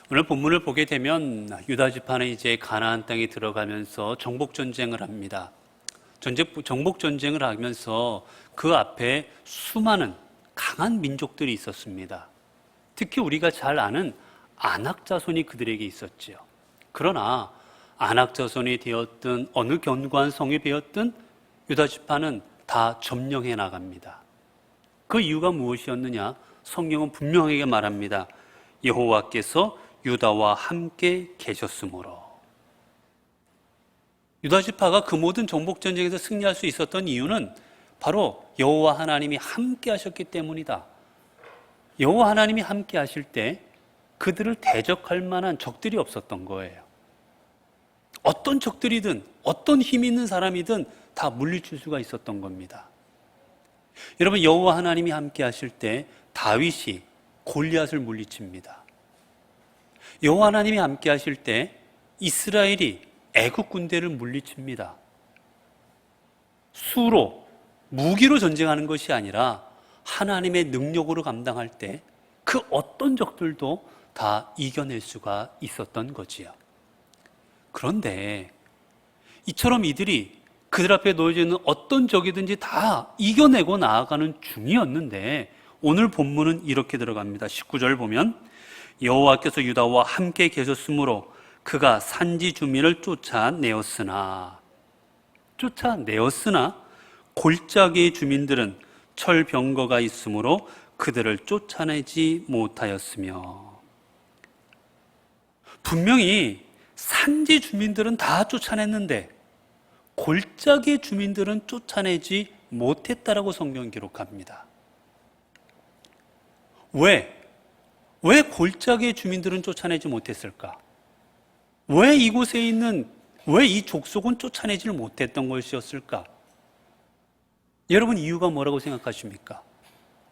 오늘 본문을 보게 되면 유다 지파는 이제 가나안 땅에 들어가면서 정복 전쟁을 합니다. 정복 전쟁을 하면서 그 앞에 수많은 강한 민족들이 있었습니다. 특히 우리가 잘 아는 아낙 자손이 그들에게 있었지요. 그러나 아낙 자손이 되었든 어느 견고한 성이 되었든 유다 지파는 다 점령해 나갑니다. 그 이유가 무엇이었느냐? 성경은 분명하게 말합니다. 여호와께서 유다와 함께 계셨으므로. 유다 지파가 그 모든 정복 전쟁에서 승리할 수 있었던 이유는 바로 여호와 하나님이 함께 하셨기 때문이다. 여호와 하나님이 함께 하실 때 그들을 대적할 만한 적들이 없었던 거예요. 어떤 적들이든 어떤 힘 있는 사람이든 다 물리칠 수가 있었던 겁니다. 여러분, 여호와 하나님이 함께 하실 때 다윗이 골리앗을 물리칩니다. 여호와 하나님이 함께 하실 때 이스라엘이 애국 군대를 물리칩니다. 수로, 무기로 전쟁하는 것이 아니라 하나님의 능력으로 감당할 때 그 어떤 적들도 다 이겨낼 수가 있었던 거지요. 그런데 이처럼 이들이 그들 앞에 놓여져 있는 어떤 적이든지 다 이겨내고 나아가는 중이었는데 오늘 본문은 이렇게 들어갑니다. 19절 보면 여호와께서 유다와 함께 계셨으므로 그가 산지 주민을 쫓아내었으나 골짜기의 주민들은 철병거가 있으므로 그들을 쫓아내지 못하였으며. 분명히 산지 주민들은 다 쫓아냈는데 골짜기의 주민들은 쫓아내지 못했다라고 성경은 기록합니다. 왜 골짜기의 주민들은 쫓아내지 못했을까? 왜 이 족속은 쫓아내지를 못했던 것이었을까? 여러분, 이유가 뭐라고 생각하십니까?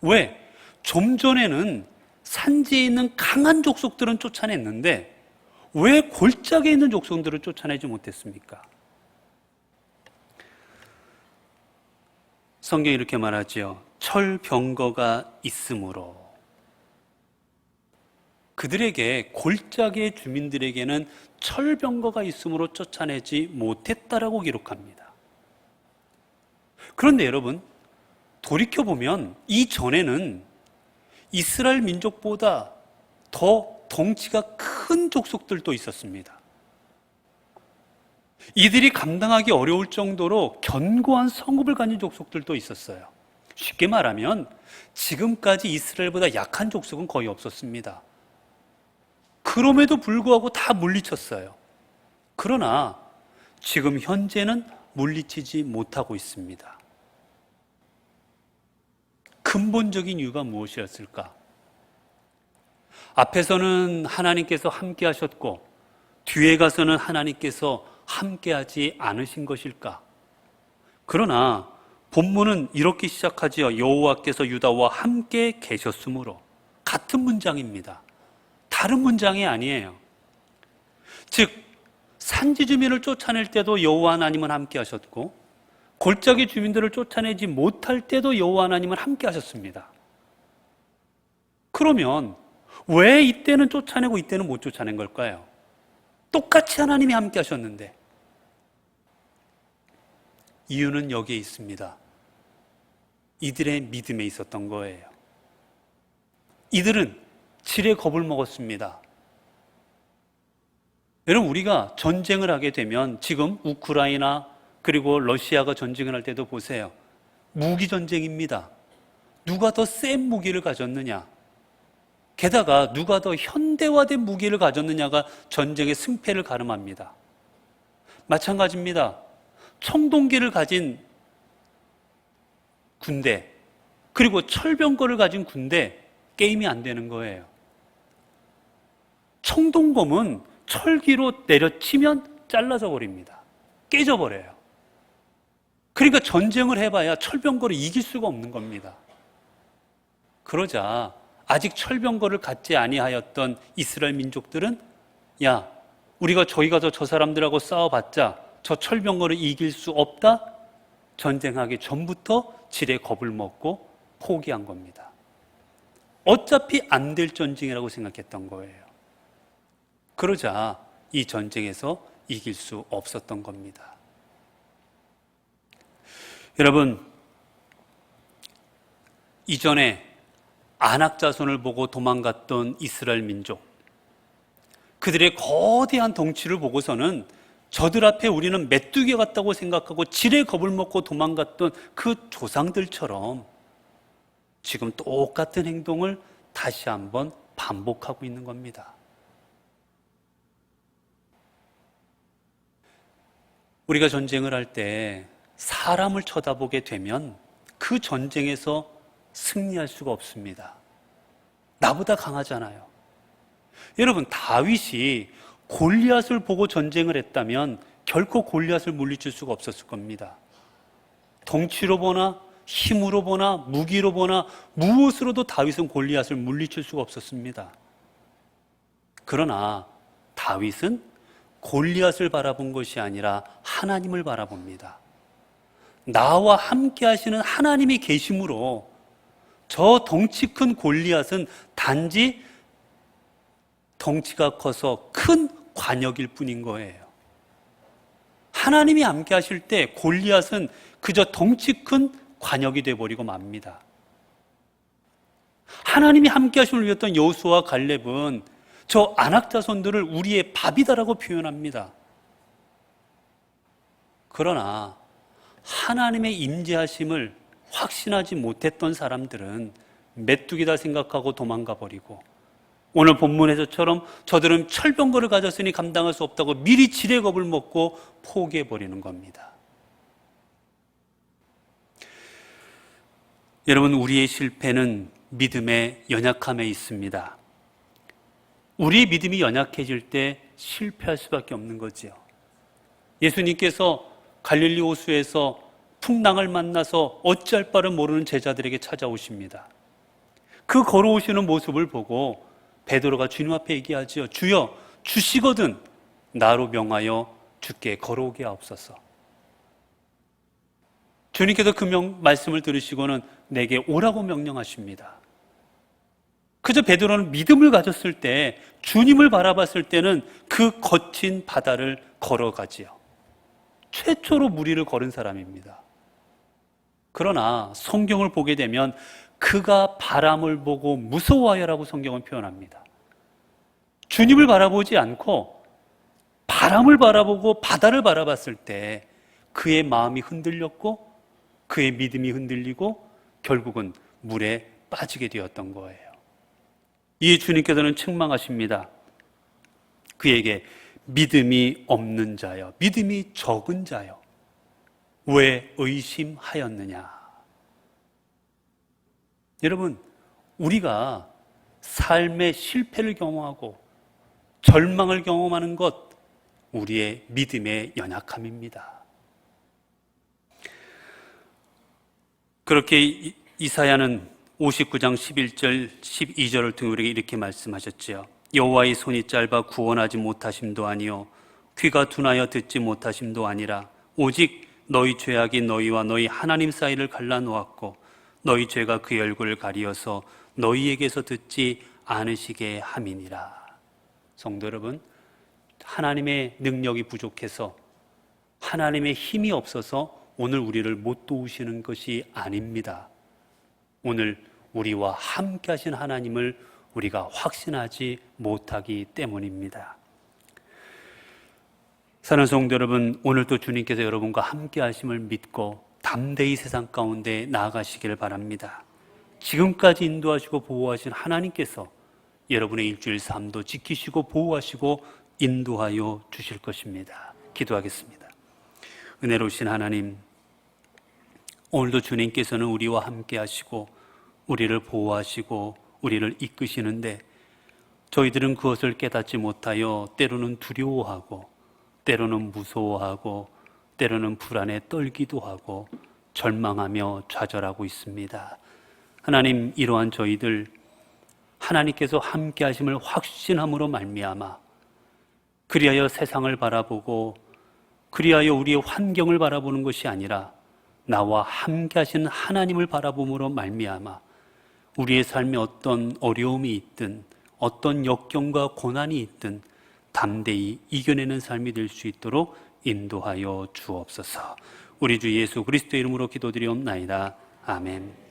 왜? 좀 전에는 산지에 있는 강한 족속들은 쫓아냈는데 왜 골짜기에 있는 족속들을 쫓아내지 못했습니까? 성경이 이렇게 말하지요. 철병거가 있으므로. 그들에게, 골짜기의 주민들에게는 철병거가 있으므로 쫓아내지 못했다라고 기록합니다. 그런데 여러분, 돌이켜보면 이전에는 이스라엘 민족보다 더 덩치가 큰 족속들도 있었습니다. 이들이 감당하기 어려울 정도로 견고한 성읍을 가진 족속들도 있었어요. 쉽게 말하면 지금까지 이스라엘보다 약한 족속은 거의 없었습니다. 그럼에도 불구하고 다 물리쳤어요. 그러나 지금 현재는 물리치지 못하고 있습니다. 근본적인 이유가 무엇이었을까? 앞에서는 하나님께서 함께 하셨고 뒤에 가서는 하나님께서 함께하지 않으신 것일까? 그러나 본문은 이렇게 시작하지요. 여호와께서 유다와 함께 계셨으므로. 같은 문장입니다. 다른 문장이 아니에요. 즉 산지 주민을 쫓아낼 때도 여호와 하나님은 함께 하셨고 골짜기 주민들을 쫓아내지 못할 때도 여호와 하나님은 함께 하셨습니다. 그러면 왜 이때는 쫓아내고 이때는 못 쫓아낸 걸까요? 똑같이 하나님이 함께 하셨는데. 이유는 여기에 있습니다. 이들의 믿음에 있었던 거예요. 이들은 지레 겁을 먹었습니다. 여러분, 우리가 전쟁을 하게 되면 지금 우크라이나 그리고 러시아가 전쟁을 할 때도 보세요. 무기 전쟁입니다. 누가 더 센 무기를 가졌느냐, 게다가 누가 더 현대화된 무기를 가졌느냐가 전쟁의 승패를 가름합니다. 마찬가지입니다. 청동기를 가진 군대 그리고 철병거를 가진 군대, 게임이 안 되는 거예요. 청동검은 철기로 내려치면 잘라져 버립니다. 깨져버려요. 그러니까 전쟁을 해봐야 철병거를 이길 수가 없는 겁니다. 그러자 아직 철병거를 갖지 아니하였던 이스라엘 민족들은 야, 우리가 저기 가서 저 사람들하고 싸워봤자 저 철병거를 이길 수 없다? 전쟁하기 전부터 지레 겁을 먹고 포기한 겁니다. 어차피 안 될 전쟁이라고 생각했던 거예요. 그러자 이 전쟁에서 이길 수 없었던 겁니다. 여러분, 이전에 아낙 자손을 보고 도망갔던 이스라엘 민족, 그들의 거대한 덩치를 보고서는 저들 앞에 우리는 메뚜기 같다고 생각하고 지레 겁을 먹고 도망갔던 그 조상들처럼 지금 똑같은 행동을 다시 한번 반복하고 있는 겁니다. 우리가 전쟁을 할 때 사람을 쳐다보게 되면 그 전쟁에서 승리할 수가 없습니다. 나보다 강하잖아요. 여러분, 다윗이 골리앗을 보고 전쟁을 했다면 결코 골리앗을 물리칠 수가 없었을 겁니다. 덩치로 보나 힘으로 보나 무기로 보나 무엇으로도 다윗은 골리앗을 물리칠 수가 없었습니다. 그러나 다윗은 골리앗을 바라본 것이 아니라 하나님을 바라봅니다. 나와 함께 하시는 하나님이 계심으로 저 덩치 큰 골리앗은 단지 덩치가 커서 큰 관역일 뿐인 거예요. 하나님이 함께 하실 때 골리앗은 그저 덩치 큰 관역이 되어버리고 맙니다. 하나님이 함께 하심을 위했던 여호수아와 갈렙은 저 아낙 자손들을 우리의 밥이다라고 표현합니다. 그러나 하나님의 임재하심을 확신하지 못했던 사람들은 메뚜기다 생각하고 도망가 버리고, 오늘 본문에서처럼 저들은 철병거를 가졌으니 감당할 수 없다고 미리 지레겁을 먹고 포기해 버리는 겁니다. 여러분, 우리의 실패는 믿음의 연약함에 있습니다. 우리의 믿음이 연약해질 때 실패할 수밖에 없는 거지요. 예수님께서 갈릴리 호수에서 풍랑을 만나서 어찌할 바를 모르는 제자들에게 찾아오십니다. 그 걸어오시는 모습을 보고 베드로가 주님 앞에 얘기하지요. 주여, 주시거든 나로 명하여 주께 걸어오게 하옵소서. 주님께서 그 말씀을 들으시고는 내게 오라고 명령하십니다. 그저 베드로는 믿음을 가졌을 때, 주님을 바라봤을 때는 그 거친 바다를 걸어가지요. 최초로 무리를 걸은 사람입니다. 그러나 성경을 보게 되면 그가 바람을 보고 무서워하여라고 성경은 표현합니다. 주님을 바라보지 않고 바람을 바라보고 바다를 바라봤을 때 그의 마음이 흔들렸고 그의 믿음이 흔들리고 결국은 물에 빠지게 되었던 거예요. 이 주님께서는 책망하십니다. 그에게 믿음이 없는 자여, 믿음이 적은 자여, 왜 의심하였느냐. 여러분, 우리가 삶의 실패를 경험하고 절망을 경험하는 것, 우리의 믿음의 연약함입니다. 그렇게 이사야는 59장 11절 12절을 통해 우리에게 이렇게 말씀하셨지요. 여호와의 손이 짧아 구원하지 못하심도 아니요 귀가 둔하여 듣지 못하심도 아니라 오직 너희 죄악이 너희와 너희 하나님 사이를 갈라놓았고 너희 죄가 그의 얼굴을 가리어서 너희에게서 듣지 않으시게 함이니라. 성도 여러분, 하나님의 능력이 부족해서, 하나님의 힘이 없어서 오늘 우리를 못 도우시는 것이 아닙니다. 오늘 우리와 함께 하신 하나님을 우리가 확신하지 못하기 때문입니다. 사랑하는 성도 여러분, 오늘도 주님께서 여러분과 함께 하심을 믿고 담대히 세상 가운데 나아가시기를 바랍니다. 지금까지 인도하시고 보호하신 하나님께서 여러분의 일주일 삶도 지키시고 보호하시고 인도하여 주실 것입니다. 기도하겠습니다. 은혜로우신 하나님, 오늘도 주님께서는 우리와 함께 하시고 우리를 보호하시고 우리를 이끄시는데 저희들은 그것을 깨닫지 못하여 때로는 두려워하고 때로는 무서워하고 때로는 불안에 떨기도 하고 절망하며 좌절하고 있습니다. 하나님, 이러한 저희들 하나님께서 함께 하심을 확신함으로 말미암아 그리하여 세상을 바라보고 그리하여 우리의 환경을 바라보는 것이 아니라 나와 함께 하시는 하나님을 바라봄으로 말미암아 우리의 삶에 어떤 어려움이 있든 어떤 역경과 고난이 있든 담대히 이겨내는 삶이 될 수 있도록 인도하여 주옵소서. 우리 주 예수 그리스도의 이름으로 기도드리옵나이다. 아멘.